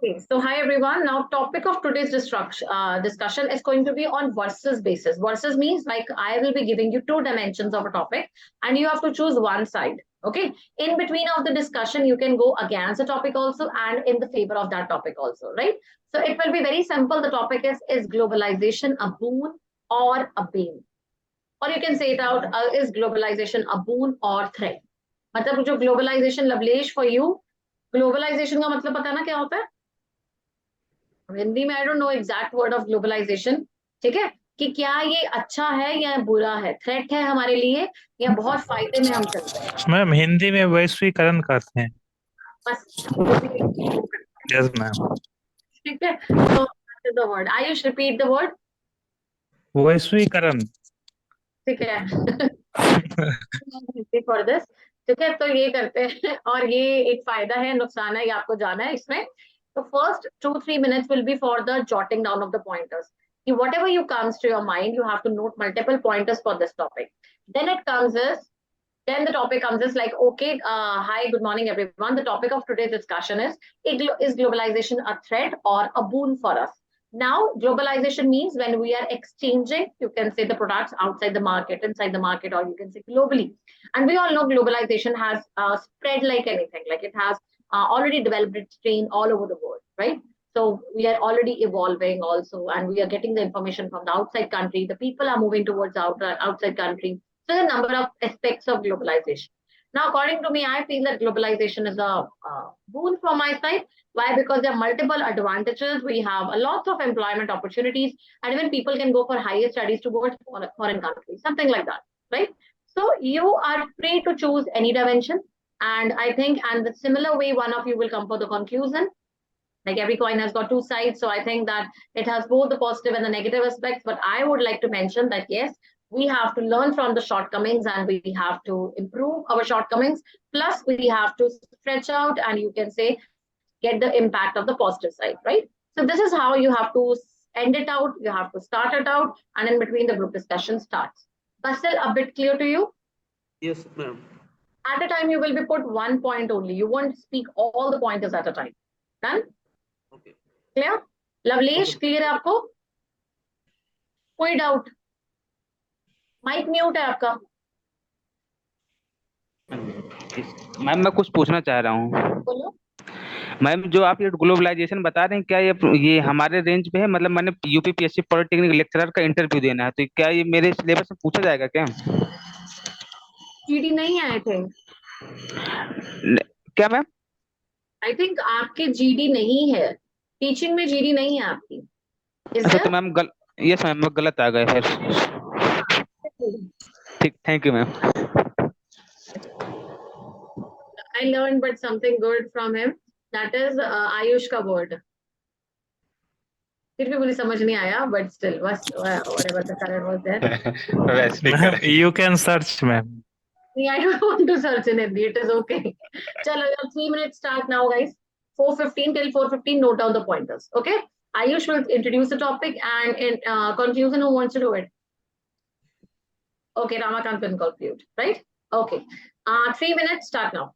Okay, so hi everyone. Now, topic of today's discussion is going to be on versus basis. Versus means like I will be giving you two dimensions of a topic, and you have to choose one side. Okay, in between of the discussion, you can go against the topic also and in the favor of that topic also, right? So it will be very simple. The topic is globalization a boon or a bane? Or you can say it out, is globalization a boon or threat? मतलब जो globalization Lavlesh for you, globalization का मतलब पता है ना क्या होता है? हिंदी में I don't know exact word of globalisation, ठीक है, कि क्या ये अच्छा है या बुरा है, थ्रेट है हमारे लिए या बहुत फायदे में हम चल रहे हैं। मैम हिंदी में वैश्वीकरण करते हैं। बस जो भी है वो करते यस मैम। हैं, ठीक है। So the word Ayush, repeat the word. वैश्वीकरण। ठीक है फॉर दिस, ठीक है, तो ये करते हैं और ये एक फायदा है, नुकसान है, ये आपको जाना है इसमें। तो first 2-3 minutes will be for the jotting down of the pointers. Whatever you comes to your mind, you have to note multiple pointers for this topic. Then it comes is, then the topic comes is like, okay, hi, good morning everyone. The topic of today's discussion is globalization a threat or a boon for us? Now, globalization means when we are exchanging, you can say the products outside the market, inside the market, or you can say globally. And we all know globalization has spread like anything, like it has already developed its strain all over the world, right? So we are already evolving also, and we are getting the information from the outside country. The people are moving towards outside country. So the number of aspects of globalization. Now, according to me, I feel that globalization is a boon from my side. Why? Because there are multiple advantages. We have a lot of employment opportunities, and even people can go for higher studies towards foreign countries, something like that, right? So you are free to choose any dimension, and I think, and the similar way, one of you will come for the conclusion. Like every coin has got two sides, so I think that it has both the positive and the negative aspects. But I would like to mention that yes, we have to learn from the shortcomings and we have to improve our shortcomings. Plus, we have to stretch out and you can say get the impact of the positive side, right? So this is how you have to end it out. You have to start it out, and in between the group discussion starts. Basil, a bit clear to you? Yes, ma'am. At a time, you will be put one point only. You won't speak all the pointers at a time. Done? Okay. Clear? Lavlesh, clear है आपको? कोई doubt? Mic mute है आपका। Ma'am मैं कुछ पूछना चाह रहा हूँ। बोलो। मैम जो आप ये ग्लोबलाइजेशन बता रहे हैं, क्या ये हमारे रेंज पे है? मतलब मैंने यूपी पीएससी पॉलिटेक्निक लेक्चरर का इंटरव्यू देना है, तो क्या ये मेरे सिलेबस में पूछा जाएगा क्या? जीडी नहीं है आई थिंक। क्या मैम? आई थिंक आपके जीडी नहीं है, टीचिंग में जीडी नहीं है आपकी। अच्छा तो मैम यस मैम, गलत आ गए फिर। ठीक, thank you ma'am. I learned but something good from him. That is Ayush का word. फिर भी मुझे समझ नहीं आया, but still was whatever the current was there. You can search ma'am. I don't want to search in Hindi. It is okay. Chalo, your 3 minutes start now, guys. 4:15 till 4:15. Note down the pointers. Okay. Ayush will introduce the topic and in conclusion, who wants to do it? Okay, Ramakant will conclude, right? Okay. 3 minutes start now.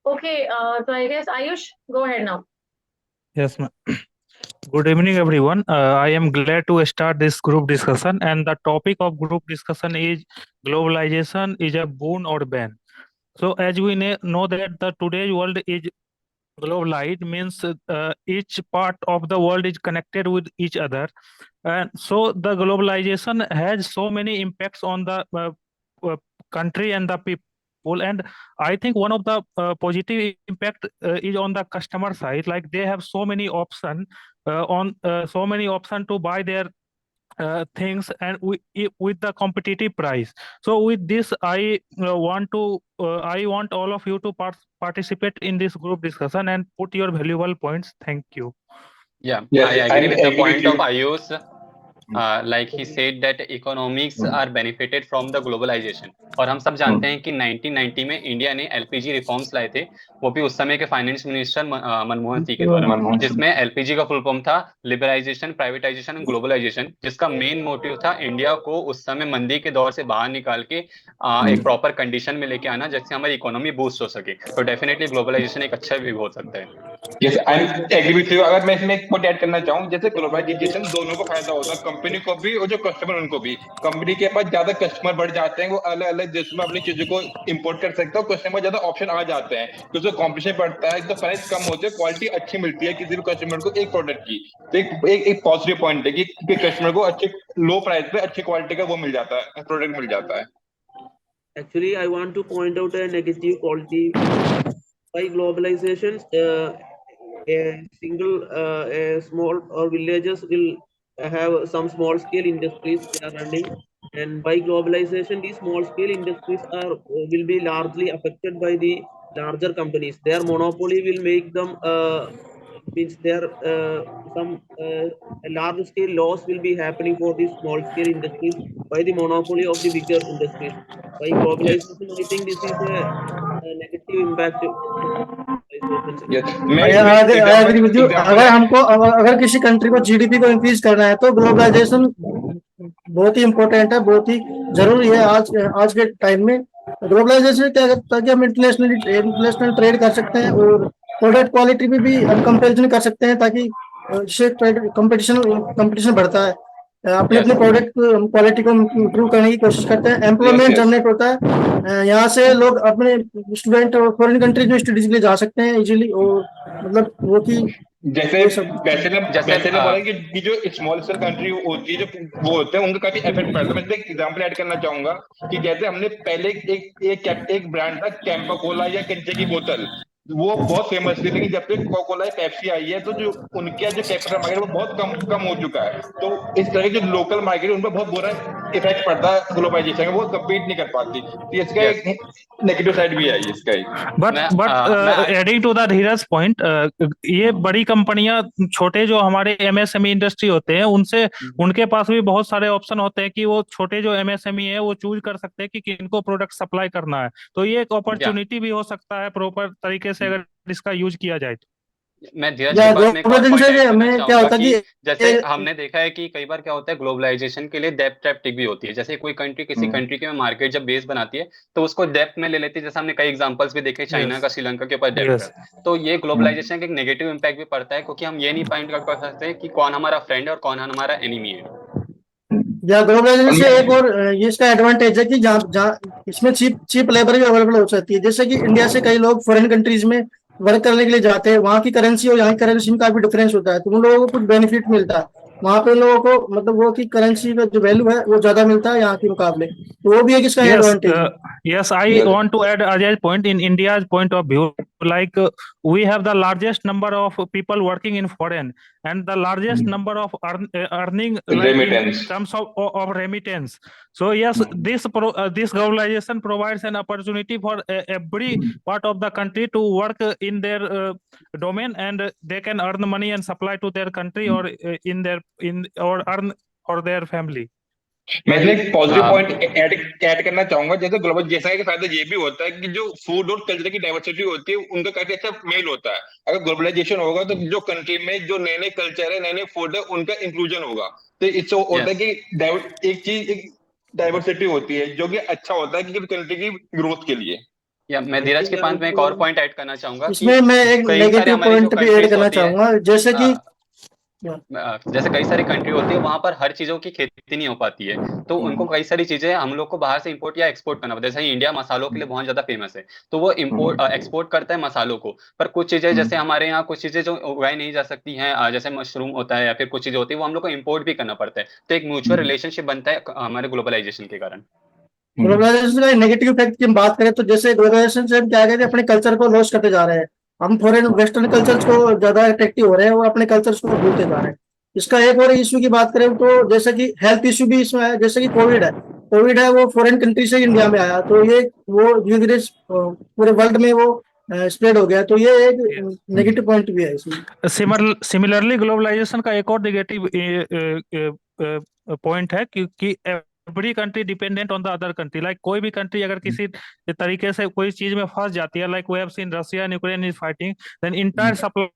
Okay, so I guess Ayush, go ahead now. Yes, ma'am. Good evening, everyone. I am glad to start this group discussion, and the topic of group discussion is globalization is a boon or ban. So, as we know that the today's world is globalized, means each part of the world is connected with each other, and so the globalization has so many impacts on the uh, country and the people. And I think one of the positive impact is on the customer side, like they have so many option on so many option to buy their things, and with the competitive price. So with this I want all of you to participate in this group discussion and put your valuable points. Thank you. Yeah, Yes, I agree with the agree with point of you. Ayush. Like he said that economics are benefited from the globalization. और हम सब जानते हैं कि 1990 में India ने LPG reforms लाए थे, वो भी उस समय के फाइनेंस मिनिस्टर मनमोहन सिंह के द्वारा, जिसमें एलपीजी का फुल फॉर्म था लिबरलाइजेशन, प्राइवेटाइजेशन एंड ग्लोबलाइजेशन, जिसका मेन मोटिव था इंडिया को उस समय मंदी के दौर से बाहर निकाल के एक प्रॉपर कंडीशन में लेके आना, जिससे हमारी इकोनॉमी बूस्ट हो सके. तो डेफिनेटली ग्लोबलाइजेशन एक अच्छा भी हो सकता है. Yes, I agree with you. अगर मैं इसमें एक पॉइंट ऐड करना चाहूँ, जैसे ग्लोबलाइजेशन दोनों को फायदा होता है, कंपनी को भी और जो कस्टमर उनको भी. कंपनी के पास ज्यादा कस्टमर बढ़ जाते हैं, वो अलग अलग देशों में अपनी चीजों को इंपोर्ट कर सकते हैं, कस्टमर ज्यादा ऑप्शन आ जाते हैं, तो जो कॉम्पिटिशन बढ़ता है तो प्राइस कम होते हैं, क्वालिटी अच्छी मिलती है किसी भी कस्टमर को एक प्रोडक्ट की. तो एक पॉजिटिव पॉइंट है कि कस्टमर को अच्छे लो प्राइस पे अच्छी क्वालिटी का वो मिल जाता है, प्रोडक्ट मिल जाता है. Actually, I want to point out a negative quality by globalization. A small or villages will have some small scale industries they are running, and by globalization these small scale industries are will be largely affected by the larger companies. Their monopoly will make them means there some a large scale loss will be happening for these small scale industries by the monopoly of the bigger industries. By globalization, I think this is a negative impact of globalization. Yes, मैं आई इसमें agree with you. Example अगर किसी country को GDP को increase करना है तो globalisation बहुत ही इम्पोर्टेंट है, बहुत ही जरूरी है आज के टाइम में. ग्लोबलाइजेशन क्या करता है कि हम इंटरनेशनल ट्रेड कर सकते हैं और प्रोडक्ट क्वालिटी में भी हम कंपेरिजन कर सकते हैं, ताकि इससे कंपटीशन बढ़ता है. अपने Yes. अपने प्रोडक्ट क्वालिटी को इम्प्रूव करने की कोशिश करते हैं, एम्प्लॉयमेंट yes. जनरेट होता है. यहाँ से लोग अपने स्टूडेंट और फॉरेन कंट्रीज में स्टडीज के लिए जा सकते हैं इजीली, और मतलब वो कि जैसे ये सब वैसे ने बोला कि जो स्मॉल स्केल कंट्री होती है, जो वो होते हैं, उनका काफी इफेक्ट पड़ता है. मैं एक एग्जांपल ऐड करना चाहूंगा कि जैसे हमने पहले एक ब्रांड था कैंपा कोला या कंचे की बोतल, वो बहुत फेमस थी, लेकिन जब से कोका कोला या पेप्सी आई है तो जो उनका जो कैपिटल मार्केट वो बहुत कम हो चुका है. तो इस तरह के जो लोकल मार्केट है उन पर बहुत बुरा इफेक्ट पड़ता है ग्लोबलाइजेशन का, वो कम्पीट नहीं कर पाती. तो इसका Yes. एक नेगेटिव साइड भी आई है इसका एक. But adding to the Dheeraj point, ये बड़ी कंपनियां छोटे जो हमारे एमएसएमई इंडस्ट्री होते हैं उनसे उनके पास भी बहुत सारे ऑप्शन होते हैं कि वो छोटे जो एमएसएमई है वो चूज कर सकते हैं कि किनको प्रोडक्ट सप्लाई करना है. तो ये एक अपॉर्चुनिटी भी हो सकता है प्रॉपर तरीके से अगर इसका यूज किया जाए तो. मैं धीरज के पास में एक और पॉइंट ऐड करना में क्या चाहूंगा होता है कि कि जैसे हमने देखा है कि कई बार क्या होता है ग्लोबलाइजेशन के लिए डेप्थ ट्रैप भी होती है. जैसे कोई कंट्री किसी कंट्री के मार्केट जब बेस बनाती है तो उसको डेप्थ में ले लेती है. जैसे हमने कई एग्जांपल्स भी देखे चाइना का श्रीलंका के ऊपर डेप्थ Yes. का. तो ये ग्लोबलाइजेशन का एक नेगेटिव इम्पैक्ट भी पड़ता है, क्योंकि हम ये नहीं फाइंड कर सकते कि कौन हमारा फ्रेंड है और कौन हमारा एनिमी है. या ग्लोबलाइजेशन से एक और ये इसका एडवांटेज है कि जहाँ इसमें चीप लेबर भी अवेलेबल हो सकती है. जैसे कि इंडिया से कई लोग फॉरेन कंट्रीज में वर्क करने के लिए जाते हैं, वहाँ की करेंसी और यहाँ की करेंसी में काफी डिफरेंस होता है, तो उन लोगों को कुछ बेनिफिट मिलता है. वहाँ पे लोगों को मतलब वो की करेंसी का जो वैल्यू है वो ज्यादा मिलता है यहाँ के मुकाबले, तो वो भी एक इसका Yes, एडवांटेज है. yes, I want to add Ajay's point. In India's point of view, like we have the largest number of people working in foreign and the largest number of earning like in Remittance. terms of remittance. So yes, this globalization provides an opportunity for every part of the country to work in their domain, and they can earn money and supply to their country or or earn for their family. मैं इसमें एक positive point add करना चाहूंगा. जैसे global जैसा कि फायदा ये भी होता है कि जो फूड और कल्चर की डाइवर्सिटी होती है उनका काफी अच्छा मेल होता है. अगर ग्लोबलाइजेशन होगा तो जो कंट्री में जो नए नए कल्चर है, नए नए फूड है, उनका इंक्लूजन होगा. तो इससे होता है कि एक डाइवर्सिटी होती है जो कि अच्छा होता है कि कंट्री की ग्रोथ के लिए. या मैं धीरज के पॉइंट में एक और पॉइंट ऐड करना चाहूंगा कि इसमें मैं एक कई सारे नेगेटिव हमारी जो पॉइंट भी ऐड कंट्रीज करना होती है, चाहूंगा, जैसे कि जैसे कई सारी कंट्री होती है वहां पर हर चीजों की खेती नहीं हो पाती है, तो उनको कई सारी चीजें हम लोग को बाहर से इंपोर्ट या एक्सपोर्ट करना पड़ता है। जैसे इंडिया मसालों के लिए बहुत ज्यादा फेमस है, तो वो इंपोर्ट एक्सपोर्ट करता है मसालों को, पर कुछ चीजें जैसे हमारे यहाँ कुछ चीजें जो उगाई नहीं जा सकती हैं, जैसे मशरूम होता है या फिर कुछ चीजें होती है, वो हम लोग को इंपोर्ट भी करना पड़ता है। तो एक म्यूचुअल रिलेशनशिप बनता है हमारे ग्लोबलाइजेशन के कारण। ग्लोबलाइजेशन का नेगेटिव इफेक्ट की हम बात करें तो जैसे ग्लोबलाइजेशन से हम क्या कहते हैं, अपने कल्चर को लॉस करते जा रहे हैं। हम फॉरेन वेस्टर्न कल्चर्स को ज्यादा अट्रैक्टिव हो रहे हैं और अपने कल्चर्स को भूलते जा रहे हैं। इसका एक और इशू की बात करें तो जैसे कि हेल्थ इशू भी इसमें है, जैसे कि कोविड है वो फॉरेन कंट्री से इंडिया में आया, तो ये वो धीरे धीरे पूरे वर्ल्ड में वो स्प्रेड हो गया, तो ये एक नेगेटिव पॉइंट भी है इसमें। सिमिलरली ग्लोबलाइजेशन का एक और नेगेटिव पॉइंट है, क्योंकि every country dependent on the other country. Like कोई भी कंट्री अगर किसी तरीके से कोई चीज में फंस जाती है, like we have seen Russia and Ukraine is fighting, then entire supply.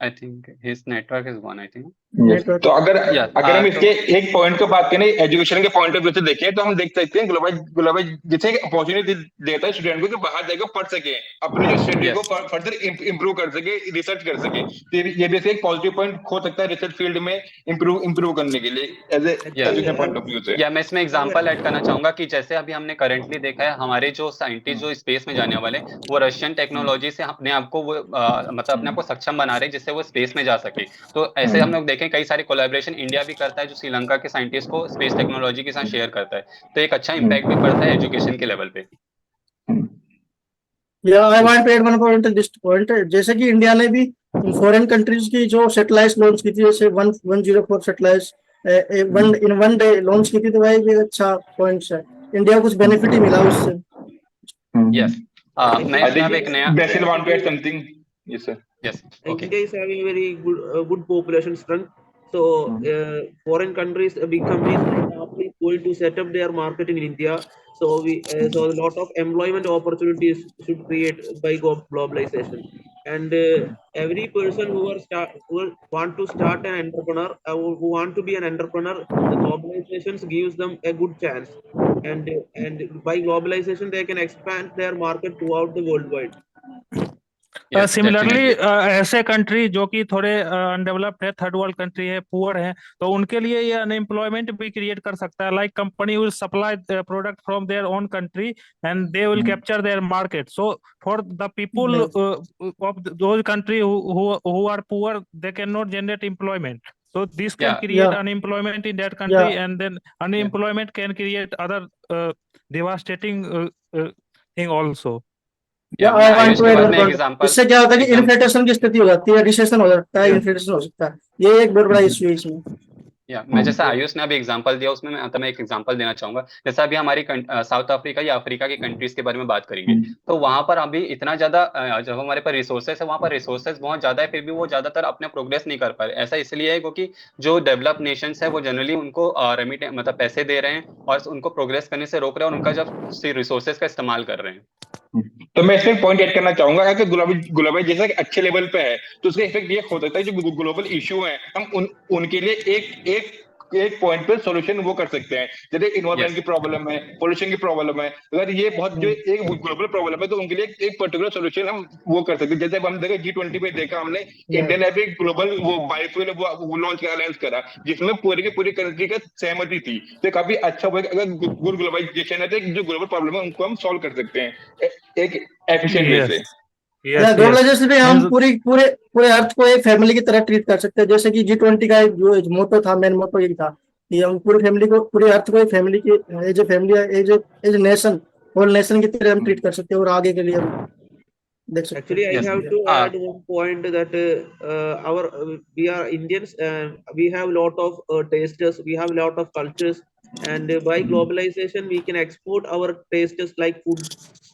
I think his network is gone, I think. तो अगर Yes, अगर हम तो इसके एक पॉइंट को बात करें एजुकेशन के पॉइंट ऑफ व्यू से देखें, तो हम देख सकते हैं ग्लोबल जैसे अपॉर्चुनिटी देता है स्टूडेंट को कि बाहर जाकर पढ़ सके, अपनी जो स्टडी को yes, फर्दर इंप्रूव कर सके, रिसर्च कर सके। तो ये भी एक पॉजिटिव पॉइंट हो सकता है रिसर्च फील्ड में इंप्रूव करने के लिए as education point of view से। या मैं इसमें एग्जांपल ऐड करना चाहूंगा कि जैसे अभी हमने करंटली देखा है, हमारे जो साइंटिस्ट जो स्पेस में जाने वाले, वो रशियन टेक्नोलॉजी से अपने आप को वो मतलब अपने आप को सक्षम बना रहे हैं जिससे वो स्पेस में जा सके। तो ऐसे हम लोग देखें कई सारे कोलैबोरेशन इंडिया भी करता है, जो श्रीलंका के साइंटिस्ट को स्पेस टेक्नोलॉजी के साथ शेयर करता है। तो एक अच्छा इम्पैक्ट भी पड़ता है एजुकेशन के लेवल पे। या I want to add one point this point, जैसे कि इंडिया ने भी फॉरेन कंट्रीज की जो सैटेलाइट लॉन्च की थी, जैसे 104 सैटेलाइट वन डे लॉन्च की थी, तो वही भी अच्छा पॉइंट्स है। इंडिया को कुछ बेनिफिट ही मिला उससे। यस, मैं आई इसमें अब थिंक एक नया बेसिल want to add something. Yes sir. Yes okay. India is having very good population strength. So foreign countries, big companies are actually going to set up their market in India. So so a lot of employment opportunities should create by globalization. And every person who want to start an entrepreneur, who want to be an entrepreneur, the globalization gives them a good chance. And by globalization, they can expand their market throughout the worldwide. Yes similarly definitely. ऐसे country जो कि थोड़े undeveloped है, third world country है, poor है, तो उनके लिए ये अनएम्प्लॉयमेंट भी क्रिएट कर सकता है। Like company will supply product from their own country and they will capture their market. So for the people of those country who are poor, they can not generate employment, so this can Yeah. create unemployment in that country, and then Yeah. unemployment can create other devastating thing also. या मैं I want Ayush to के add बाद one में एक point, इससे क्या होता है कि इन्फ्लेशन की स्थिति हो जाती है, रिसेशन हो सकता है, इन्फ्लेशन हो सकता है, ये एक बहुत बड़ा इश्यू है इसमें। या मैं जैसा आयुष ने अभी एग्जांपल दिया उसमें मैं एक एग्जांपल देना चाहूंगा। जैसे अभी हमारी साउथ अफ्रीका या अफ्रीका की कंट्रीज के बारे में बात करेंगे, तो वहां पर अभी इतना ज्यादा जब हमारे पास रिसोर्सेस है, वहां पर रिसोर्सेस बहुत ज्यादा है, फिर भी वो ज्यादातर अपने प्रोग्रेस नहीं कर पा रहे। ऐसा इसलिए है क्योंकि जो डेवलप नेशंस है वो जनरली उनको मतलब पैसे दे रहे हैं और उनको प्रोग्रेस करने से रोक रहे हैं, और उनका जब रिसोर्सेज का इस्तेमाल कर रहे हैं। तो मैं इसमें पॉइंट ऐड करना चाहूंगा कि ग्लोबलाइजेशन अच्छे लेवल पे है, तो उसका इफेक्ट ये हो सकता है जो ग्लोबल इशू है हम उनके लिए एक पॉइंट पे सॉल्यूशन वो कर सकते हैं। जैसे इन्वायरमेंट की प्रॉब्लम है, पोल्यूशन की प्रॉब्लम है, अगर ये बहुत जो एक ग्लोबल प्रॉब्लम है, तो उनके लिए एक पर्टिकुलर सॉल्यूशन हम वो कर सकते हैं। जैसे हम देखा G20 में देखा हमने, इंडिया ने भी ग्लोबल वो बायोफ्यूल वो लॉन्च करा, अनाउंस करा, जिसमें पूरी की पूरी कंट्री का सहमति थी। तो काफी अच्छा हुआ, अगर गुड ग्लोबलाइजेशन है तो जो ग्लोबल प्रॉब्लम है उनको हम सॉल्व कर सकते हैं एक एफिशिएंट वे से। या ग्लोबलाइजेशन में हम पूरे पूरे अर्थ को एक फैमिली की तरह ट्रीट कर सकते हैं। जैसे कि G20 का जो मोटो था, मेन मोटो ये था कि हम पूरी फैमिली को, पूरे अर्थ को एक फैमिली की, as a family, as a nation, whole nation की तरह हम ट्रीट कर सकते हैं और आगे के लिए हम देख सकते हैं। Actually, I have to add one point that we are Indians, we have a lot of tasters, we have a lot of cultures, and by globalization we can export our tasters like food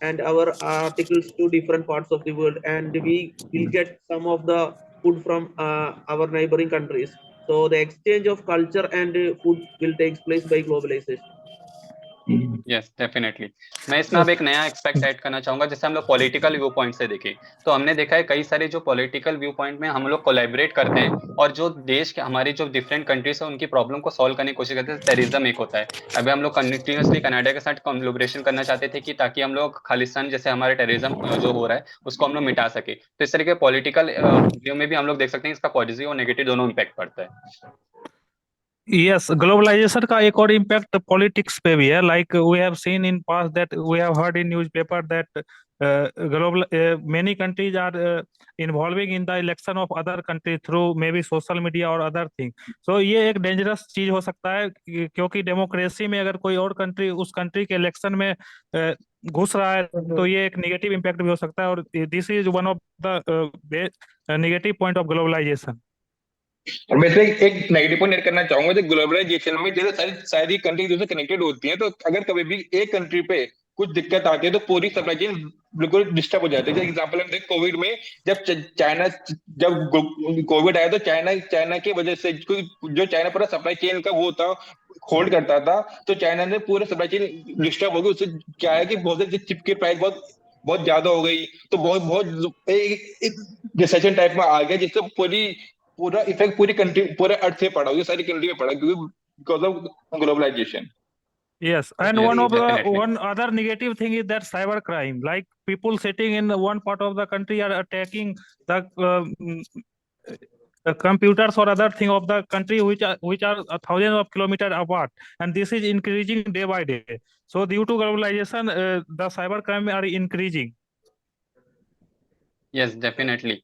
and our articles to different parts of the world, and we will get some of the food from our neighboring countries. So the exchange of culture and food will take place by globalization. Yes definitely. मैं इसमें अब एक नया expect add करना चाहूंगा, जैसे हम लोग पॉलिटिकल व्यू पॉइंट से देखें तो हमने देखा है कई सारे जो पॉलिटिकल व्यू पॉइंट में हम लोग कोलैबोरेट करते हैं और जो देश के हमारी जो डिफरेंट कंट्रीज है उनकी प्रॉब्लम को सॉल्व करने की कोशिश करते हैं। टेररिज्म एक होता है। अभी हम लोग कंटिन्यूसली कनाडा के साथ कोलैबोरेशन करना चाहते थे कि ताकि हम लोग खालिस्तान जैसे हमारे टेररिज्म जो हो रहा है उसको हम लोग मिटा सके। तो इस तरह के पॉलिटिकल व्यू में भी हम लोग देख सकते हैं इसका पॉजिटिव और नेगेटिव दोनों इम्पैक्ट पड़ता है। यस, ग्लोबलाइजेशन का एक और इम्पैक्ट पॉलिटिक्स पे भी है। Like we have seen in past that we have heard in newspaper that global many countries are involving in the election of other countries through maybe social media or other thing. So ये एक dangerous चीज हो सकता है क्योंकि democracy में अगर कोई और कंट्री उस कंट्री के इलेक्शन में घुस रहा है तो ये एक नेगेटिव इम्पैक्ट भी हो सकता है। और this is one of the negative point of globalization. और मैं इसमें एक नेगेटिव पॉइंट ऐड करना चाहूंगा, जो ग्लोबलाइजेशन में जैसे सारी कंट्री से कनेक्टेड होती हैं, तो अगर कभी भी एक कंट्री पे कुछ दिक्कत आती है तो पूरी सप्लाई चेन बिल्कुल डिस्टर्ब हो जाती है। जैसे एग्जांपल हम देखें कोविड में, जब कोविड आया तो चाइना की वजह से जो चाइना पूरा सप्लाई चेन का वो था, होल्ड करता था, तो चाइना ने पूरे सप्लाई चेन डिस्टर्ब हो गई। उससे क्या है कि बहुत से चिप की प्राइस बहुत बहुत ज्यादा हो गई, तो बहुत बहुत एक रिसेशन टाइप में आ गया, जिससे पूरा इफेक्ट पूरी कंट्री पूरे अर्थ पे पड़ा, ये सारी कंट्री में पड़ा, क्योंकि because of globalization. Yes, and Yes, one of the definitely. one other negative thing is that cyber crime, like people sitting in one part of the country are attacking the computers or other thing of the country which are thousands of kilometers apart, and this is increasing day by day. So due to globalization, the cyber crime are increasing. Yes, definitely.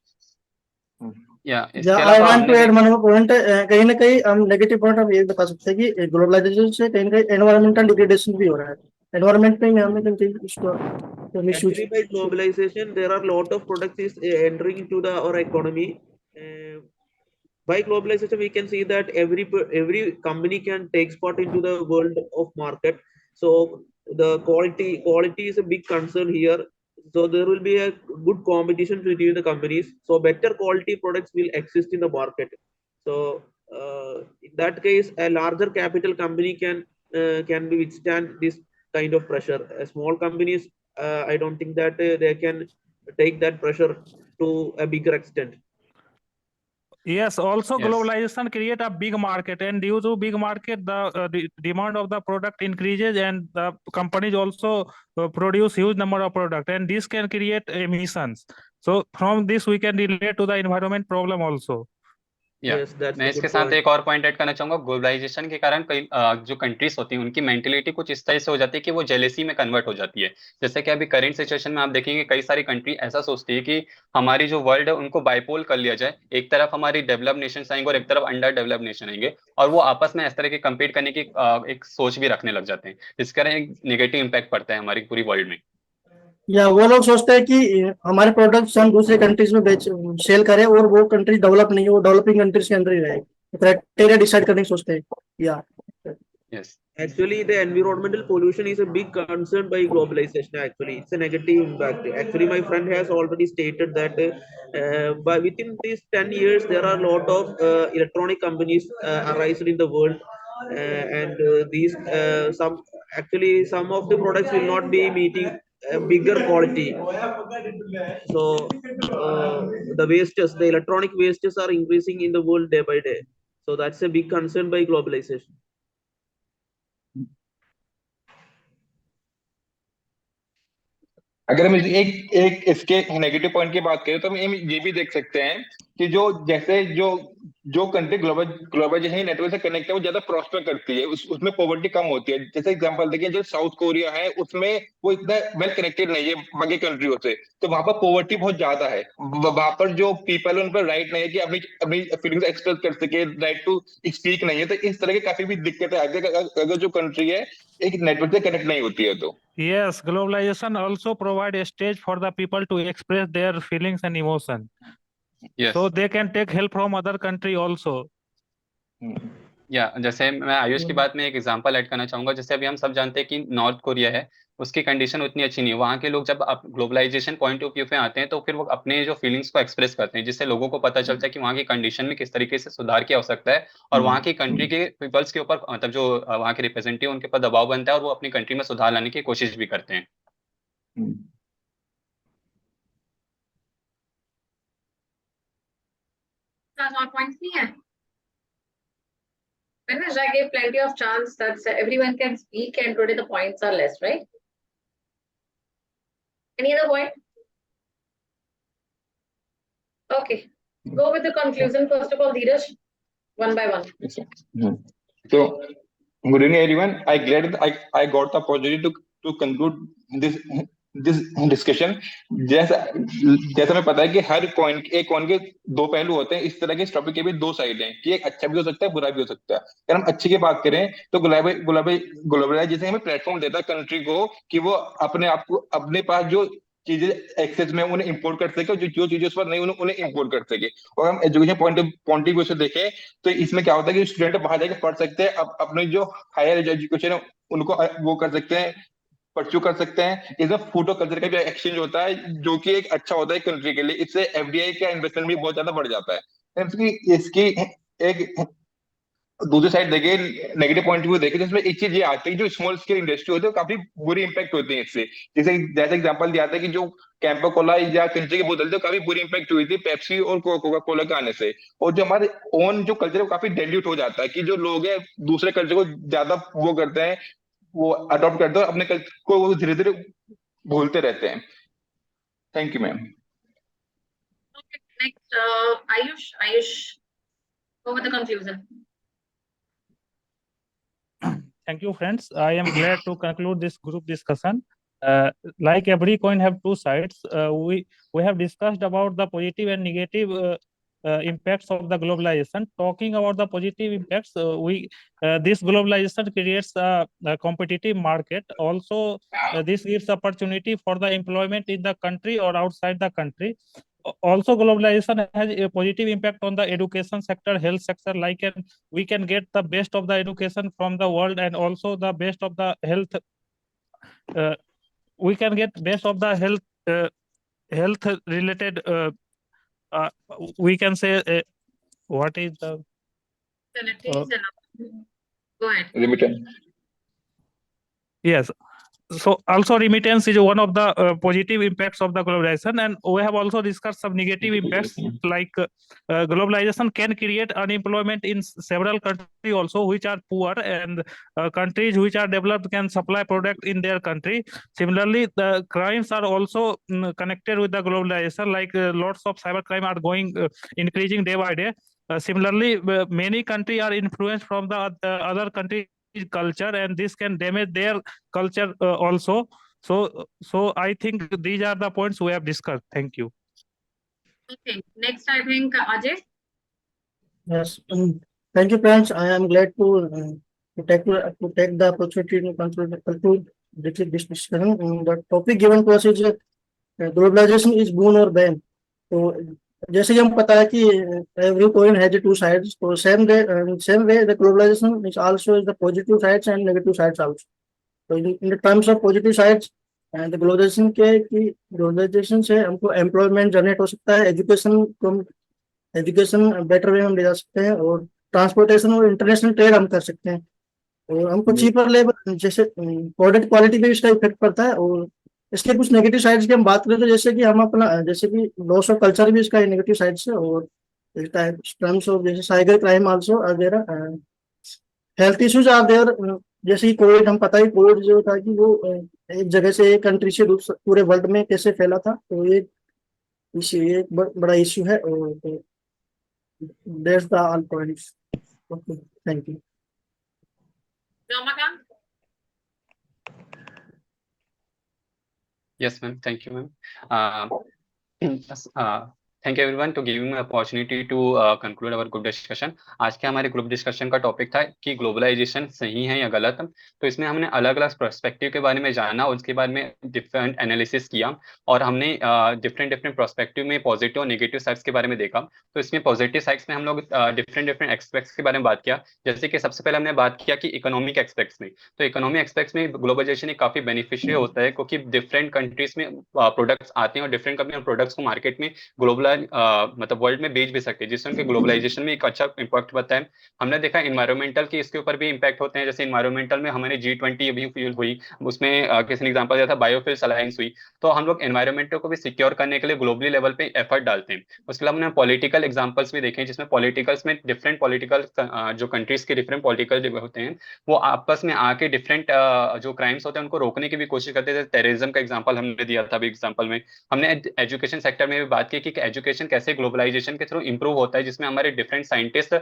या या इसके आई अलावा want to हमने add one more point. कहीं ना कहीं हम negative point हम ये बता सकते हैं कि ग्लोबलाइजेशन से कहीं ना कहीं एनवायरमेंटल डिग्रेडेशन भी हो रहा है। एनवायरमेंट में हमें कहीं इसको Actually, by globalization, there are a lot of products is entering into our economy. By globalization, we can see that every company can take part into the world of market. So the quality is a big concern here. So there will be a good competition between the companies. So better quality products will exist in the market. So in that case, a larger capital company can be withstand this kind of pressure. Small companies, I don't think that they can take that pressure to a bigger extent. Yes, also Yes. globalization create a big market, and due to big market, the demand of the product increases, and the companies also produce huge number of product, and this can create emissions. So from this we can relate to the environment problem also. Yes, that's मैं a इसके good साथ point. एक और point add करना चाहूंगा। Globalisation के कारण कई जो कंट्रीज होती हैं उनकी मेंटेलिटी कुछ इस तरह से हो जाती है कि वो जेलेसी में कन्वर्ट हो जाती है। जैसे कि अभी करंट सिचुएशन में आप देखेंगे कई सारी कंट्री ऐसा सोचती है कि हमारी जो वर्ल्ड है उनको बाइपोल कर लिया जाए, एक तरफ हमारी डेवलप नेशन आएंगे और एक तरफ अंडर डेवलप नेशन आएंगे, और वो आपस में इस तरह के कम्पीट करने की एक सोच भी रखने लग जाते हैं, जिसके कारण एक नेगेटिव इम्पैक्ट पड़ता है हमारी पूरी वर्ल्ड में। या वो लोग सोचते हैं कि हमारे प्रोडक्ट्स हम दूसरे कंट्रीज में बेच सेल करें और वो कंट्री डेवलप नहीं है, वो डेवलपिंग कंट्रीज के अंदर ही रहे। क्राइटेरिया डिसाइड करने की सोचते हैं। या yes Actually, the environmental pollution is a big concern by globalization. Actually, it's a negative impact. Actually, my friend has already stated that by within these 10 years, there are a lot of electronic companies arising in the world, and these some of the products will not be meeting bigger quality. So the electronic wastes are increasing in the world day by day. So that's a big concern by globalization. अगर हम एक एक इसके negative point की बात करें तो हम ये भी देख सकते हैं कि जो कंट्री ग्लोबलाइजेशन नेटवर्क से कनेक्ट है वो ज्यादा प्रॉस्पर करती है, उसमें पॉवर्टी कम होती है। जैसे एग्जांपल देखिए, जो साउथ कोरिया है उसमें वो इतना वेल कनेक्टेड नहीं है बाकी कंट्रियों से, तो वहां पर पॉवर्टी बहुत ज्यादा है। वहां पर जो पीपल है उन पर राइट नहीं है कि अपनी अपनी फीलिंग्स एक्सप्रेस कर सके, राइट टू स्पीक नहीं है। तो इस तरह की काफी भी दिक्कतें आती है अगर जो कंट्री है एक नेटवर्क से कनेक्ट नहीं होती है तो। Yes, globalization also provide a stage for the people to express their feelings and emotion. Yes So they can take help from other country also. या जैसे मैं आयुष की बात में एक एग्जांपल ऐड करना चाहूंगा। जैसे अभी हम सब जानते हैं कि नॉर्थ कोरिया है, उसकी कंडीशन उतनी अच्छी नहीं है। वहाँ के लोग जब ग्लोबलाइजेशन पॉइंट ऑफ व्यू पे आते हैं तो फिर वो अपने जो फीलिंग्स को एक्सप्रेस करते हैं, जिससे लोगों को पता चलता है कि वहाँ की कंडीशन में किस तरीके से सुधार की आवश्यकता है, और वहाँ की कंट्री के पीपल्स के ऊपर, मतलब जो वहाँ के रिप्रेजेंटेटिव, उनके ऊपर दबाव बनता है और वो अपनी कंट्री में सुधार लाने की कोशिश भी करते हैं। और पॉइंट्स नहीं है? Because I gave plenty of chance that everyone can speak, and today the points are less, right? Any other point? Okay, go with the conclusion first of all, Dheeraj, one by one. So, good evening, everyone. I glad that I got the opportunity to conclude this discussion. जैसा जैसा मैं पता है कि हर एक coin के दो पहलू होते हैं, इस तरह के इस टॉपिक के भी दो साइड हैं कि एक अच्छा भी हो सकता है, बुरा भी हो सकता है। अगर हम अच्छे की बात करें तो ग्लोबलाइजेशन हमें प्लेटफॉर्म देता है कंट्री को कि वो अपने आप को, अपने पास जो चीजें एक्सेस में उन्हें इंपोर्ट कर सके, और जो चीजें उस पर नहीं उन्हें इंपोर्ट कर सके। और हम एजुकेशन पॉइंट ऑफ व्यू से देखें तो इसमें क्या होता है कि स्टूडेंट बाहर जाके पढ़ सकते हैं, अपने जो हायर एजुकेशन है उनको वो कर सकते हैं, परस्यू कर सकते हैं। इसमें फोटो कल्चर का भी एक्सचेंज होता है, जो कि एक अच्छा होता है कंट्री के लिए। इससे एफडीआई का इन्वेस्टमेंट भी बहुत ज्यादा बढ़ जाता है। इसकी एक दूसरी साइड देखे, नेगेटिव पॉइंट ऑफ व्यू देखे, जिसमें एक चीज ये आती है, जो स्मॉल स्केल इंडस्ट्री होती है काफी बुरी इंपैक्ट होती है इससे। जैसे एग्जांपल दिया था कि जो कैंपा कोला या कंट्री की बोतल थी, काफी बुरी इंपैक्ट हुई थी पेप्सी और कोका कोला के आने से। और जो हमारे ओन जो कल्चर है वो काफी डाइल्यूट हो जाता है, कि जो लोग हैं दूसरे कल्चर को ज्यादा वो करते हैं, वो अडॉप्ट करते हैं, अपने कल्चर को वो धीरे धीरे भूलते रहते हैं। Thank you ma'am. Okay, next, Ayush, go with the conclusion. Thank you, friends. I am glad to conclude this group discussion. Like every coin have two sides, we have discussed about the positive and negative impacts of the globalization. Talking about the positive impacts, this globalization creates a competitive market. Also, this gives opportunity for the employment in the country or outside the country. Also, globalization has a positive impact on the education sector, health sector. Like we can get the best of the education from the world, and also the best of the health. We can get best of the health related. We can say what is the Go ahead. Limited. yes. So also remittance is one of the positive impacts of the globalization, and we have also discussed some negative impacts, like globalization can create unemployment in several countries also which are poor, and countries which are developed can supply product in their country. Similarly, the crimes are also connected with the globalization, like lots of cyber crime are increasing day by day. Similarly, many countries are influenced from the other countries culture, and this can damage their culture also. So I think these are the points we have discussed. Thank you. Okay, next I think Ajay. Yes, thank you, friends. I am glad to take the opportunity to conclude this discussion. The topic given to us is globalization is boon or ban. तो जैसे कि हम पता है कि every coin has two sides. तो same way the globalization is also the positive sides and negative sides also. So in the terms of positive sides, the globalization से हमको employment जनरेट हो सकता है, एजुकेशन बेटर वे में ले जा सकते हैं, और ट्रांसपोर्टेशन और इंटरनेशनल ट्रेड हम कर सकते हैं, और हमको चीपर लेबर, जैसे प्रोडक्ट क्वालिटी पे इसका इफेक्ट पड़ता है। और इसके कुछ नेगेटिव साइड्स की हम बात करें तो जैसे कि हम अपना, जैसे कि लॉस ऑफ कल्चर भी इसका नेगेटिव साइड्स है, और टर्म्स ऑफ जैसे साइबर क्राइम आल्सो वगैरह, हेल्थ इश्यूज आर देयर। जैसे कि कोविड, हम पता ही कोविड जो था कि वो एक जगह से एक कंट्री से पूरे वर्ल्ड में कैसे फैला था, तो ये एक बड़ा इश्यू है। और that's the all points. Okay, thank you. Ramakant. Yes, ma'am. Thank you, ma'am. Thank you everyone to giving me opportunity to conclude our group discussion. आज के हमारे ग्रुप डिस्कशन का टॉपिक था कि ग्लोबलाइजेशन सही है या गलत। तो इसमें हमने अलग अलग पर्सपेक्टिव के बारे में जाना, उसके बारे में डिफरेंट एनालिसिस किया और हमने डिफरेंट पर्सपेक्टिव में पॉजिटिव और नेगेटिव साइड्स के बारे में देखा। तो इसमें पॉजिटिव साइड्स में हम लोग डिफरेंट एक्सपेक्ट्स के बारे में बात किया। जैसे कि सबसे पहले हमने बात किया कि इकोनॉमिक एक्सपेक्ट्स में, तो इकोनॉमिक एक्सपेक्ट्स में ग्लोबलाइजेशन काफी बेनिफिशियल होता है क्योंकि डिफरेंट कंट्रीज में प्रोडक्ट्स आते हैं और डिफरेंट कंपनी प्रोडक्ट्स को मार्केट में ग्लोबल मतलब वर्ल्ड में बेच भी सकते हैं, जिससे उनके ग्लोबलाइजेशन में एक अच्छा इम्पैक्ट बनता है। हमने देखा इन्वायरमेंटल की इसके ऊपर भी इम्पैक्ट होते हैं। जैसे इन्वायरमेंटल में हमारे G20 अभी हुई, उसमें किसी ने एग्जांपल दिया था बायोफ्यूल्स अलायंस हुई। तो हम लोग एनवायरमेंट को भी सिक्योर करने के लिए ग्लोबली लेवल पे एफर्ट डालते हैं। उसके अलावा हमने पॉलिटिकल एग्जांपल्स भी देखे, जिसमें पॉलिटिकल्स में डिफरेंट पॉलिटिकल जो कंट्रीज के डिफरेंट पॉलिटिकल होते हैं वो आपस में आके डिफरेंट जो क्राइम्स होते हैं उनको रोकने की भी कोशिश करते हैं। टेररिज्म का एग्जांपल हमने दिया था अभी एग्जांपल में। हमने एजुकेशन सेक्टर में भी बात की कि एजुकेशन कैसे ग्लोबलाइजेशन के थ्रू इंप्रूव होता है, जिसमें हमारे डिफरेंट साइंटिस्ट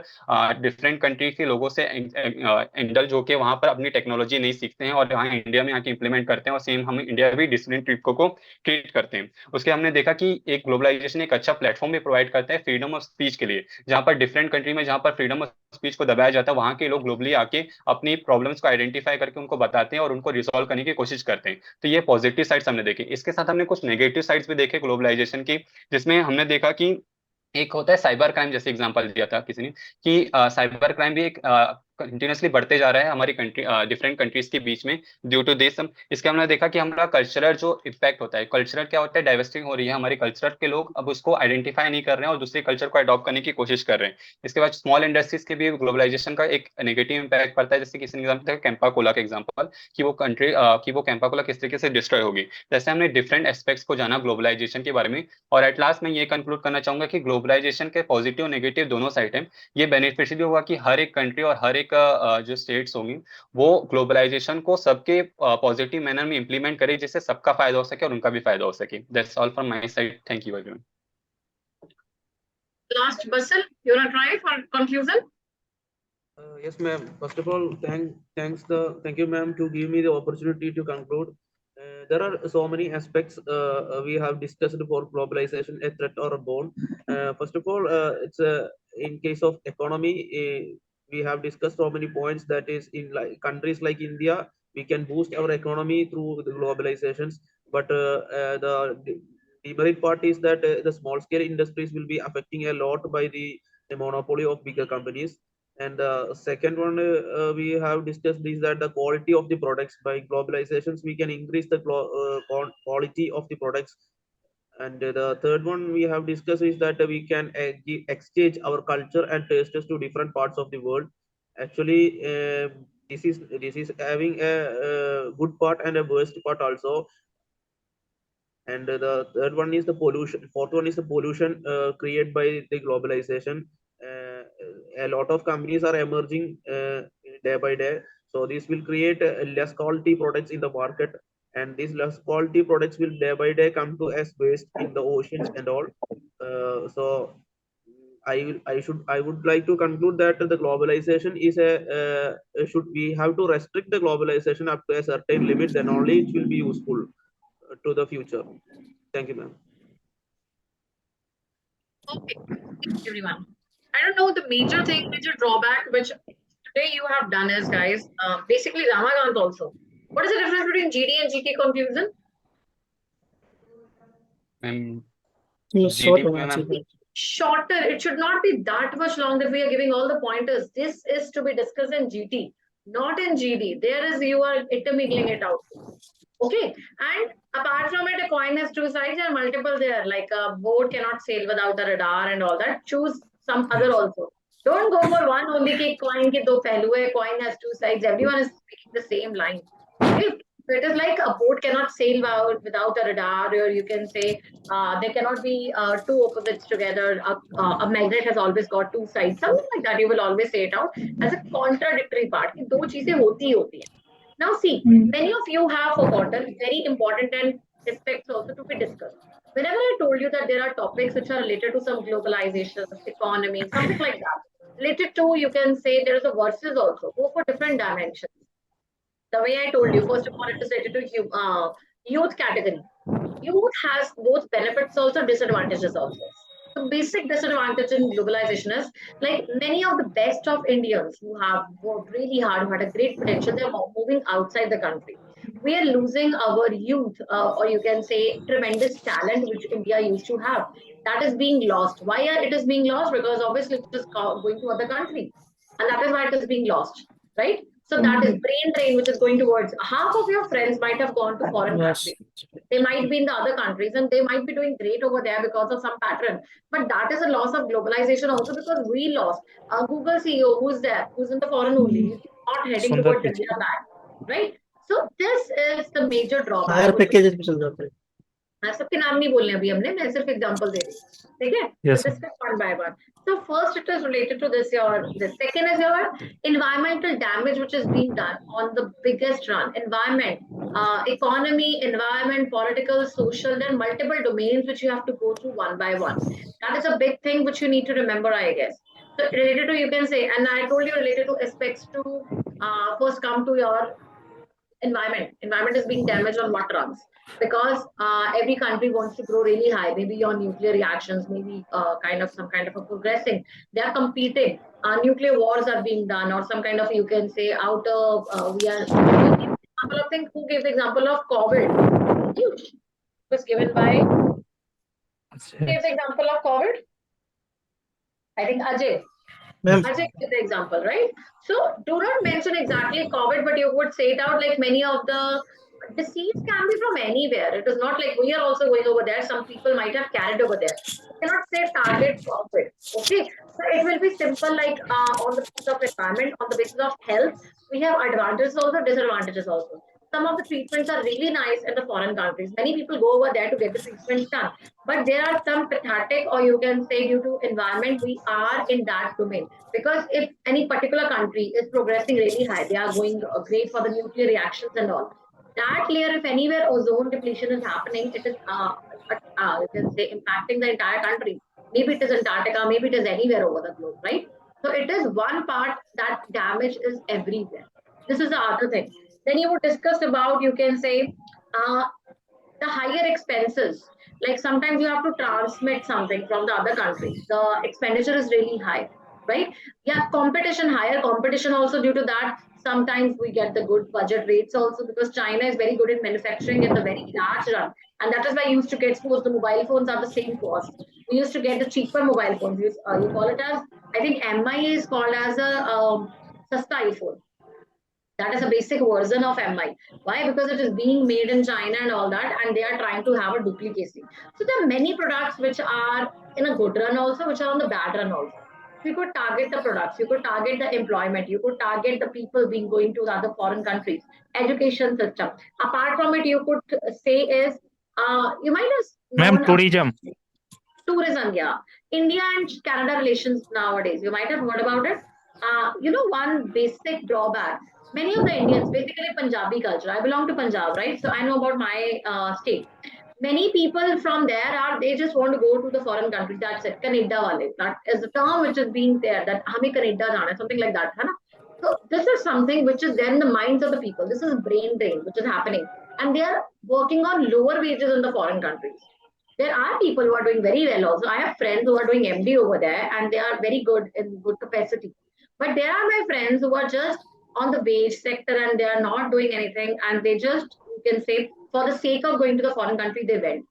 डिफरेंट कंट्री के लोगों से इंडल्ज होकर वहां पर अपनी टेक्नोलॉजी नहीं सीखते हैं और यहाँ इंडिया में आके इंप्लीमेंट करते हैं, और सेम हम इंडिया भी डिफरेंट ट्रिको को ट्रीट करते हैं। उसके हमने देखा कि एक ग्लोबलाइजेशन एक अच्छा प्लेटफॉर्म भी प्रोवाइड करता है फ्रीडम ऑफ स्पीच के लिए, जहाँ पर डिफरेंट कंट्री में जहाँ पर फ्रीडम ऑफ स्पीच को दबाया जाता है वहाँ के लोग ग्लोबली आके अपनी प्रॉब्लम्स को आइडेंटिफाई करके उनको बताते हैं और उनको रिजॉल्व करने की कोशिश करते हैं। तो ये पॉजिटिव साइड्स हमने देखे। इसके साथ हमने कुछ नेगेटिव साइड्स भी देखे ग्लोबलाइजेशन की, जिसमें हमने देखा कि एक होता है साइबर क्राइम। जैसे एग्जांपल दिया था किसी ने कि साइबर क्राइम भी एक कंटिन्यूसली बढ़ते जा रहा है हमारी कंट्री डिफरेंट कंट्रीज के बीच में ड्यू टू दिस। इसके हमने देखा कि हमारा कल्चरल जो इम्पैक्ट होता है, कल्चरल क्या होता है, डाइवर्सिटी हो रही है हमारे कल्चर के, लोग अब उसको आइडेंटिफाई नहीं कर रहे हैं और दूसरे कल्चर को अडॉप्ट करने की कोशिश कर रहे हैं। इसके बाद स्मॉल इंडस्ट्रीज के भी ग्लोबलाइजेशन का एक नेगेटिव इम्पैक्ट पड़ता है। जैसे किसी ने एग्जाम्पल कैंपा कोला का एग्जाम्पल कि वो कंट्री कि वो कैंपा कोला किस तरीके से डिस्ट्रॉय होगी। जैसे हमने डिफरेंट एस्पेक्ट्स को जाना ग्लोबलाइजेशन के बारे में, और एट लास्ट मैं ये कंक्लूड करना चाहूंगा कि ग्लोबलाइजेशन के पॉजिटिव नेगेटिव दोनों साइड है। ये बेनिफिशियल होगा कि हर एक कंट्री और हर एक जो स्टेट्स होंगी वो ग्लोबलाइजेशन को सबके पॉजिटिव मैनर में इंप्लीमेंट करे, जिससे सबका फायदा हो सके और उनका भी फायदा हो सके। That's all from my side. Thank you everyone. Last, Basil, you want to try for conclusion? Yes, ma'am. First of all, thank you, ma'am, to give me the opportunity to conclude. There are so many aspects we have discussed for globalization, a threat or a bond. First of all, it's in case of economy, we have discussed so many points. That is, in countries like India, we can boost our economy through the globalizations. But the demerit part is that the small scale industries will be affecting a lot by the monopoly of bigger companies. And the second one we have discussed is that the quality of the products, by globalizations we can increase the quality of the products. And the third one we have discussed is that we can exchange our culture and tastes to different parts of the world. Actually, this is having a good part and a worst part also. And the third one is the pollution. Fourth one is the pollution created by the globalization. A lot of companies are emerging day by day, so this will create less quality products in the market, and these less quality products will day by day come to as waste in the oceans and all. So I would like to conclude that the globalization is should we have to restrict the globalization up to a certain limit, then only it will be useful to the future. Thank you, ma'am. Okay, everyone. I don't know the major drawback which today you have done is, guys, basically Ramakant also. What is the difference between GD and GK confusion? Shorter. It should not be that much long that we are giving all the pointers. This is to be discussed in GT, not in GD. There is, you are intermingling it out. Okay, and apart from it, a coin has two sides. There are multiple there, like a boat cannot sail without a radar and all that. Choose some other also. Don't go for one only ki coin ke do pehlu hai, coin has two sides. Everyone is speaking the same line. Okay, so it is like a boat cannot sail without a radar, or you can say there cannot be two opposites together. A magnet has always got two sides. Something like that. You will always say it out as a contradictory part. कि दो चीजें होती होती हैं. Now see, many of you have forgotten very important and aspects also to be discussed. Whenever I told you that there are topics which are related to some globalization, economy, something like that, related to, you can say there is a versus also, go for different dimensions. The way I told you, first of all, it is related to youth category. Youth has both benefits also, disadvantages also. The basic disadvantage in globalization is like many of the best of Indians who have worked really hard, who had a great potential, they're moving outside the country. We are losing our youth, or you can say tremendous talent which India used to have. That is being lost. Why it is being lost? Because obviously it is going to other countries, and that is why it is being lost, right? So that is brain drain, which is going towards half of your friends might have gone to foreign countries. They might be in the other countries and they might be doing great over there because of some pattern. But that is a loss of globalization also because we lost. Google CEO, who's there, who's in the foreign only, he's not heading Sundar towards Pichai. India back, right? So this is the major drawback. Higher packages पे चल जाते हैं. सबके नाम नहीं बोलने अभी हमने, मैं सिर्फ एग्जांपल दे रही हूँ, ठीक है? Yes, So discuss one by one. So first it is related to this. The second is your environmental damage which is being done on the biggest run. Environment, economy, environment, political, social, there are multiple domains which you have to go through one by one. That is a big thing which you need to remember, I guess. So related to, you can say, and I told you related to aspects to first come to your environment. Environment is being damaged on what runs, because every country wants to grow really high, maybe on nuclear reactions, maybe some kind of a progressing. They are competing. Nuclear wars are being done, or some kind of, you can say, we are. I think who gave the example of COVID? Huge. It was given by. Who gave the example of COVID? I think Ajay. Ajay gave the example, right? So do not mention exactly COVID, but you would say it out like many of the disease can be from anywhere. It is not like we are also going over there. Some people might have carried over there. You cannot say target COVID. Okay. So it will be simple, like on the basis of environment, on the basis of health, we have advantages also, disadvantages also. Some of the treatments are really nice in the foreign countries. Many people go over there to get the treatments done. But there are some pathetic, or you can say due to environment, we are in that domain. Because if any particular country is progressing really high, they are going great for the nuclear reactions and all. That layer, if anywhere ozone depletion is happening, it is, you can say, impacting the entire country. Maybe it is Antarctica, maybe it is anywhere over the globe, right? So it is one part that damage is everywhere. This is the other thing. Then you would discuss about, you can say, the higher expenses. Like sometimes you have to transmit something from the other country. The expenditure is really high, right? Yeah, competition, higher competition also due to that. Sometimes we get the good budget rates also, because China is very good in manufacturing at the very large run. And that is why you used to get, suppose the mobile phones are the same cost. We used to get the cheaper mobile phones. You call it as, I think MI is called as a Sasta iPhone. That is a basic version of MI. Why? Because it is being made in China and all that, and they are trying to have a duplicacy. So there are many products which are in a good run also, which are on the bad run also. You could target the products, you could target the employment, you could target the people being going to the other foreign countries, education system. Apart from it, you could say is, you might have known tourism, yeah. India and Canada relations nowadays, you might have heard about it. One basic drawback, many of the Indians, basically Punjabi culture, I belong to Punjab, right? So I know about my state. Many people from there they just want to go to the foreign country. That's it, Canada wale. That is the term which is being there, that hame Canada jana, something like that. Hai na? So this is something which is there in the minds of the people. This is brain drain, which is happening. And they are working on lower wages in the foreign countries. There are people who are doing very well also. I have friends who are doing MD over there, and they are very good in good capacity. But there are my friends who are just on the wage sector and they are not doing anything, and they just, you can say, for the sake of going to the foreign country, they went.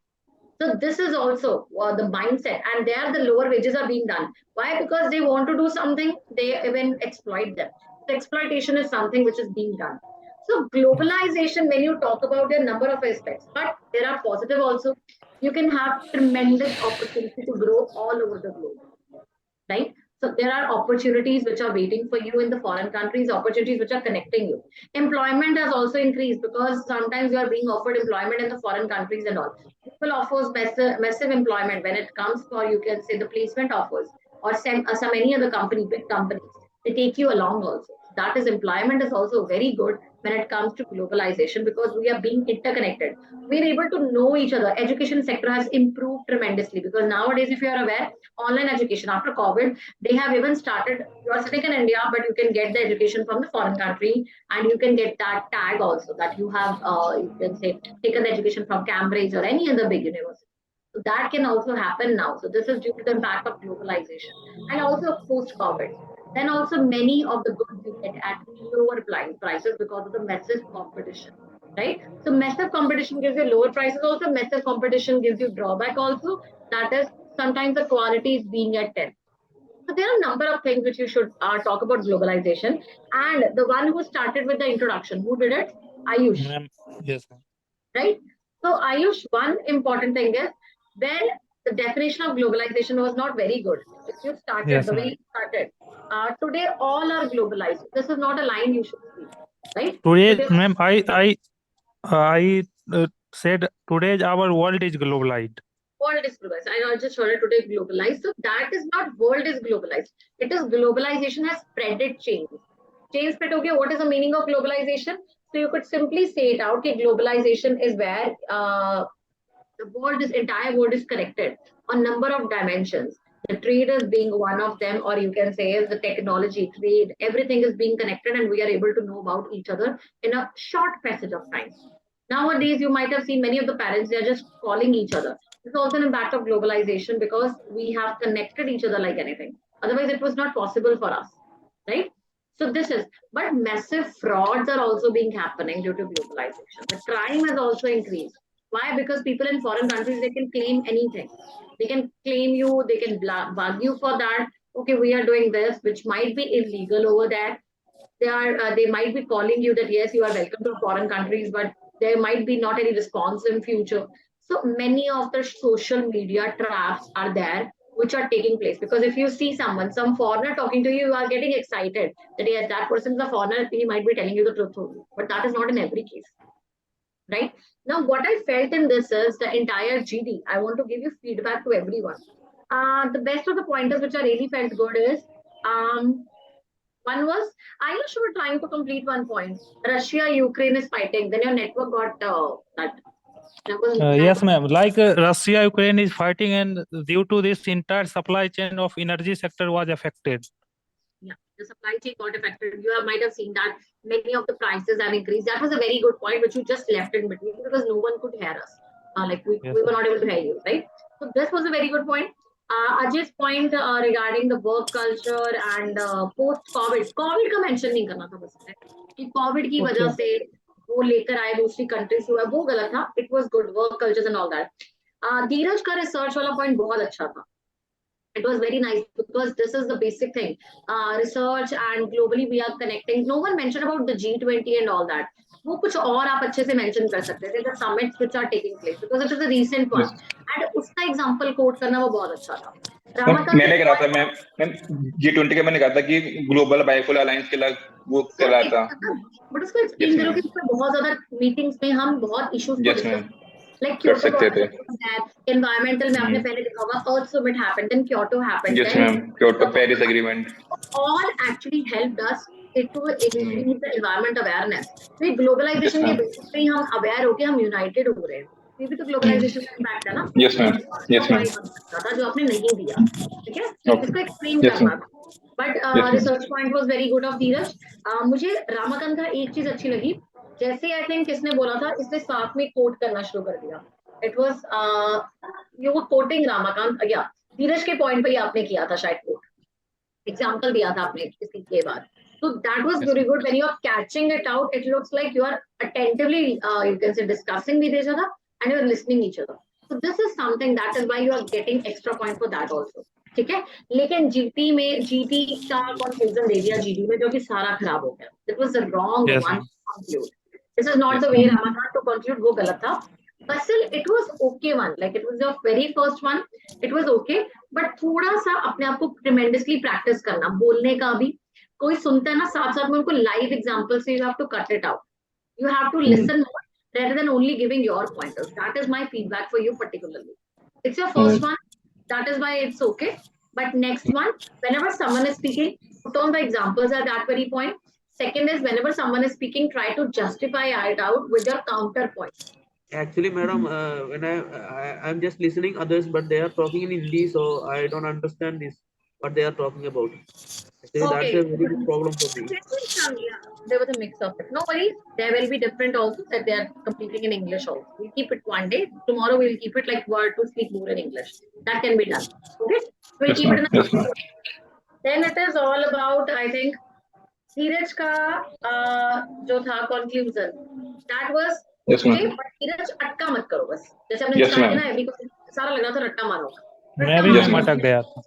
So this is also the mindset, and there the lower wages are being done. Why? Because they want to do something, they even exploit them. So exploitation is something which is being done. So globalization, when you talk about, there are a number of aspects, but there are positive also. You can have tremendous opportunity to grow all over the globe, right? So there are opportunities which are waiting for you in the foreign countries, opportunities which are connecting you. Employment has also increased, because sometimes you are being offered employment in the foreign countries and all. People offers massive employment when it comes for, you can say, the placement offers, or some any other company, big companies. They take you along also. That is, employment is also very good when it comes to globalization, because we are being interconnected. We are able to know each other. Education sector has improved tremendously, because nowadays, if you are aware, online education after COVID, they have even started, you are sitting in India, but you can get the education from the foreign country, and you can get that tag also that you have, you can say, taken the education from Cambridge or any other big university. So that can also happen now. So this is due to the impact of globalization and also post-COVID. Then also many of the goods you get at lower prices because of the massive competition, right? So massive competition gives you lower prices. Also massive competition gives you drawback also. That is sometimes the quality is being at 10. So there are a number of things which you should talk about globalization. And the one who started with the introduction, who did it? Ayush. Yes, ma'am. Right? So Ayush, one important thing is when the definition of globalization was not very good. If you started Yes, the way ma'am. you started, today all are globalized. This is not a line you should see, right? Today, Today, ma'am, I said today our world is globalized. world is globalized. I just heard it today globalized. So that is not world is globalized. It is globalization has spread it change. Change spread, okay, what is the meaning of globalization? So you could simply say it out, okay, globalization is where entire world is connected on number of dimensions. The trade is being one of them, or you can say is the technology, trade, everything is being connected and we are able to know about each other in a short passage of time. Nowadays, you might have seen many of the parents, they're just calling each other. It's also an impact of globalization because we have connected each other like anything. Otherwise, it was not possible for us, right? So this is, but massive frauds are also being happening due to globalization. The crime has also increased. Why? Because people in foreign countries, they can claim anything. They can claim you, they can bug you for that. Okay, we are doing this, which might be illegal over there. They might be calling you that yes, you are welcome to foreign countries, but there might be not any response in future. So many of the social media traps are there which are taking place, because if you see some foreigner talking to you, you are getting excited that yes, that person is a foreigner, he might be telling you the truth only, but that is not in every case, right? Now what I felt in this is the entire GD, I want to give you feedback to everyone. The best of the pointers which I really felt good is one was, Ayush, you were trying to complete one point. Russia, Ukraine is fighting. Then your network got that. Yes, ma'am. Like Russia, Ukraine is fighting, and due to this, entire supply chain of energy sector was affected. Yeah, the supply chain got affected. You might have seen that many of the prices have increased. That was a very good point, which you just left in between because no one could hear us. We were not able to hear you, right? So this was a very good point. Ajay's point regarding the work culture and post-COVID. COVID का mention नहीं करना था बस में कि COVID की वजह से वो लेकर आए दूसरी कंट्री से हुआ वो गलत था. It was good work cultures and all that. धीरज का रिसर्च वाला पॉइंट बहुत अच्छा था. It was very nice because this is the basic thing. Research and globally we are connecting. No one mentioned about the G20 and all that. वो कुछ और आप अच्छे से mention कर सकते थे. The summits which are taking place because it is a recent one. And उसका example quote करना वो बहुत अच्छा था. मैंने कहा था मैम G20 का मैंने कहा था कि ग्लोबल बायोफुल अलायंस के लिए वो चला था. बट उसको एक्सप्लेन करो कि बहुत ज्यादा मीटिंग्स में हम बहुत इश्यूज को डिस्कस like कर सकते थे. Environmental में आपने पहले देखा होगा Earth Summit happened, then Kyoto happened, yes ma'am, Kyoto Paris Agreement, all actually helped us to increase the environment awareness. तो globalization के बेसिस पे हम aware हो के हम united हो रहे हैं. ये भी तो globalization का impact है ना. yes ma'am, yes ma'am, था जो आपने नहीं दिया, ठीक है, इसको explain करना था. But research point was very good of Dheeraj. मुझे रामाकांत का एक चीज अच्छी लगी, जैसे आई थिंक किसने बोला था इसने साथ में कोट करना शुरू कर दिया. It was you were coating Ramakant. या धीरज के पॉइंट पे ही आपने किया था शायद कोट, एग्जांपल दिया था आपने किसी के बाद. So that was very good. When you are catching it out, it looks like you are attentively, you can say, discussing with each other and you are listening each other. So this is something that is why you are getting extra point for that also. ठीक है, लेकिन GT में GT का conclusion दे दिया GD में जो कि सारा खराब हो गया. It was the wrong one to conclude. This is not the way Ramadan to conclude. वो गलत था. But still, it was okay one. Like it was your very first one. It was okay. But थोड़ा सा अपने आप को tremendously practice करना, बोलने का भी. कोई सुनता है ना साथ साथ में उनको live example से you have to cut it out. You have to listen more rather than only giving your pointers. That is my feedback for you particularly. It's your first one. That is why it's okay. But next one, whenever someone is speaking, put on the examples at that very point. Second is whenever someone is speaking, try to justify it out with your counterpoint. Actually, madam, when I'm just listening others, but they are talking in Hindi, so I don't understand this what they are talking about. Actually, that's Okay. a very big problem for me. Yeah, there was a mix of it. No worries. There will be different also that they are completing in English also. We'll keep it one day. Tomorrow we'll keep it like word to speak more in English. That can be done. Okay. We'll Yes, keep it in ma'am. the Yes, ma'am. Then it is all about, I think, धीरज का जो था conclusion. That was Yes, okay, ma'am. but धीरज अटका मत करो बस. जैसे हमने Yes, start ma'am. ना अभी को सारा लग रहा था रट्टा मारो. मैं भी Yes, मैम ma'am. अटक गया था।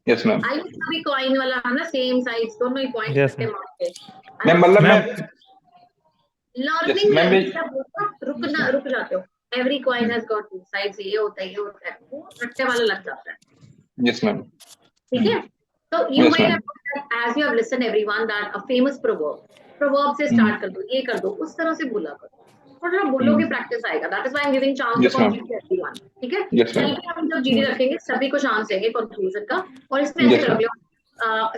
Yes, ma'am. आई भी कॉइन वाला है ना, सेम साइज दोनों ही पॉइंट Yes, रट्टे ma'am. मार के. मैम मतलब मैं लर्निंग मैं में भी क्या बोलता रुक जाते हो. Every coin has got two sides. ये होता है वो रट्टे वाला लग जाता है. yes, ma'am. ठीक है. So you Yes, might ma'am. have heard that, as you have listened everyone, that a famous proverb से start कर दो, ये कर दो, उस तरह से बोला करो. थोड़ा बोलोगे प्रैक्टिस आएगा. That is why I'm giving chance to Yes, ma'am. complete everyone. ठीक है. Yes, ma'am. कल के हम जब जीडी रखेंगे सभी को चांस देंगे कंक्लूजन का, और इसमें ऐसे Yes, रख ma'am. Low.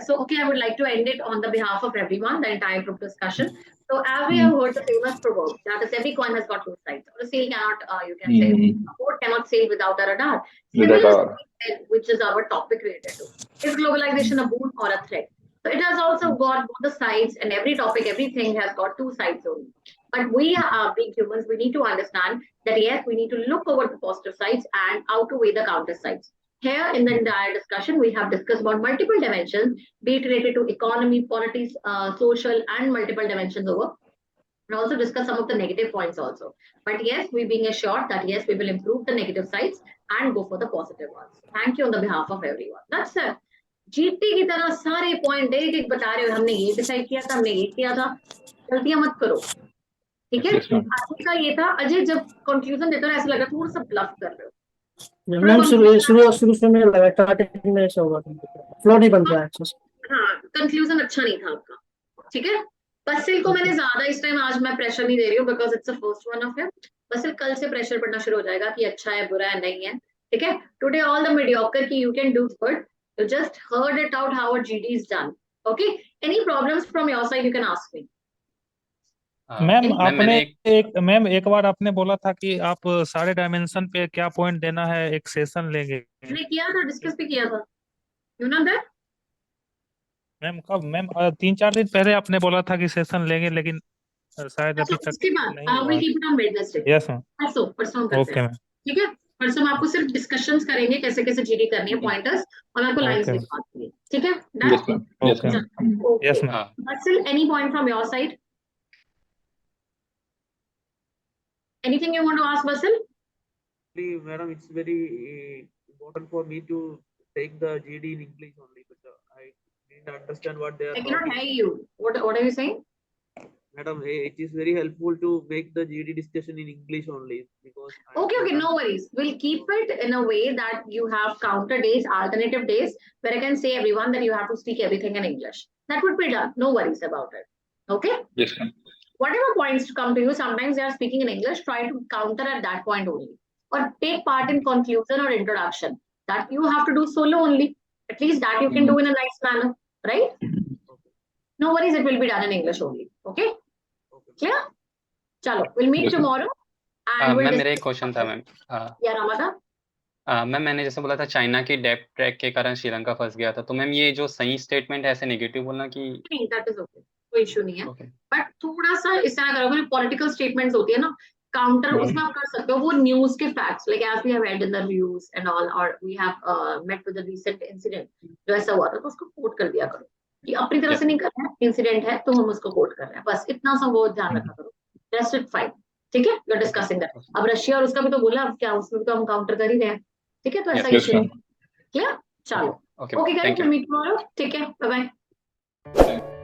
So okay, I would like to end it on the behalf of everyone, the entire group discussion. So as we have heard the famous proverb, that is every coin has got two sides. Or a sail cannot, you can say, a boat cannot sail without a radar. Similarly, which is our topic related to, is globalization a boon or a threat? So it has also got both the sides, and every topic, everything has got two sides only. But we are being humans, we need to understand that yes, we need to look over the positive sides and outweigh the counter sides. Here in the entire discussion, we have discussed about multiple dimensions, be it related to economy, politics, social, and multiple dimensions over. And also discuss some of the negative points also. But yes, we being assured that yes, we will improve the negative sides and go for the positive ones. Thank you on the behalf of everyone. That's it. GT की तरह सारे point एक एक बता रहे हो. हमने ये डिसाइड किया था, हमने ये किया था. गलतियां मत करो. ठीक है. आगे का ये था, अजय जब कंक्लूजन देते हो ऐसा लगा थोड़ा सा ब्लफ कर रहे हो. मैम शुरू से में लगा स्टार्टिंग में ऐसा होगा, फ्लो नहीं बन रहा है. हाँ, कंक्लूजन अच्छा नहीं था आपका. ठीक है. बसिल को मैंने ज्यादा इस टाइम आज मैं प्रेशर नहीं दे रही हूँ, because it's the first one of it. Basil कल से प्रेशर पड़ना शुरू हो जाएगा कि अच्छा है, बुरा है, नहीं है. ठीक है. टुडे ऑल द मीडियोकर की you can do good. You just heard it out how a GD is done. Okay. Any problems from your side? You can ask me. Ma'am एक बार आपने बोला था कि आप सारे डायमेंशन पे क्या पॉइंट देना है, एक सेशन लेंगे. मैंने किया था, डिस्कस भी किया था. You know that? मैम कब? मैम 3-4 दिन पहले आपने बोला था कि सेशन लेंगे, लेकिन शायद अभी तक नहीं हुआ. keep it on Wednesday. Yes ma'am. परसों करते ओके हैं. मैम. ठीक है. परसों हम आपको सिर्फ डिस्कशंस करेंगे कैसे कैसे जीडी करनी है, पॉइंटर्स, और आपको लाइंस दिखाएंगे. ठीक है. Yes, ma'am. Yes, ma'am. Yes, ma'am. Basil, any point from your side? Anything you want to ask, Basil? Madam, it's very important for me to take the GD in English only, but I didn't understand what they are. I cannot hear you. What are you saying? Madam, it is very helpful to make the GD discussion in English only, because Okay, no worries. We'll keep it in a way that you have counter days, alternative days, where I can say everyone that you have to speak everything in English. That would be done. No worries about it. Okay? Yes, ma'am. Whatever points come to you, sometimes they are speaking in English, try to counter at that point only. Or take part in conclusion or introduction. That you have to do solo only. At least that you can do in a nice manner. Right? No worries, it will be done in English only. Okay? Clear? Chalo, we'll meet tomorrow. Ma'am मेरा एक question था ma'am. या Ramada. Ma'am मैंने जैसे बोला था China की डेब्ट ट्रैक के कारण श्रीलंका फंस गया था, तो मैम ये जो सही स्टेटमेंट है ऐसे नेगेटिव बोलना कि नहीं, दैट इज ओके, कोई इशू नहीं है. बट थोड़ा सा इस तरह करोगे, पॉलिटिकल स्टेटमेंट्स होती है ना, काउंटर उसमें आप कर सकते हो. वो न्यूज के facts, like as we have read in the news and all, और we have met with the recent incident जो ऐसा हुआ था, तो उसको कोट कर दिया करो कि अपनी तरह से नहीं करना है, इंसिडेंट है तो हम उसको कोट कर रहे हैं. बस इतना सा वो ध्यान रखा करो. Rest it fine. ठीक है. You are discussing that. अब रशिया और उसका भी तो बोला, अब क्या उसमें तो हम काउंटर कर ही रहे हैं. ठीक है. तो ऐसा इशू. क्लियर. चलो. Okay guys, meet tomorrow. ठीक है. Bye bye.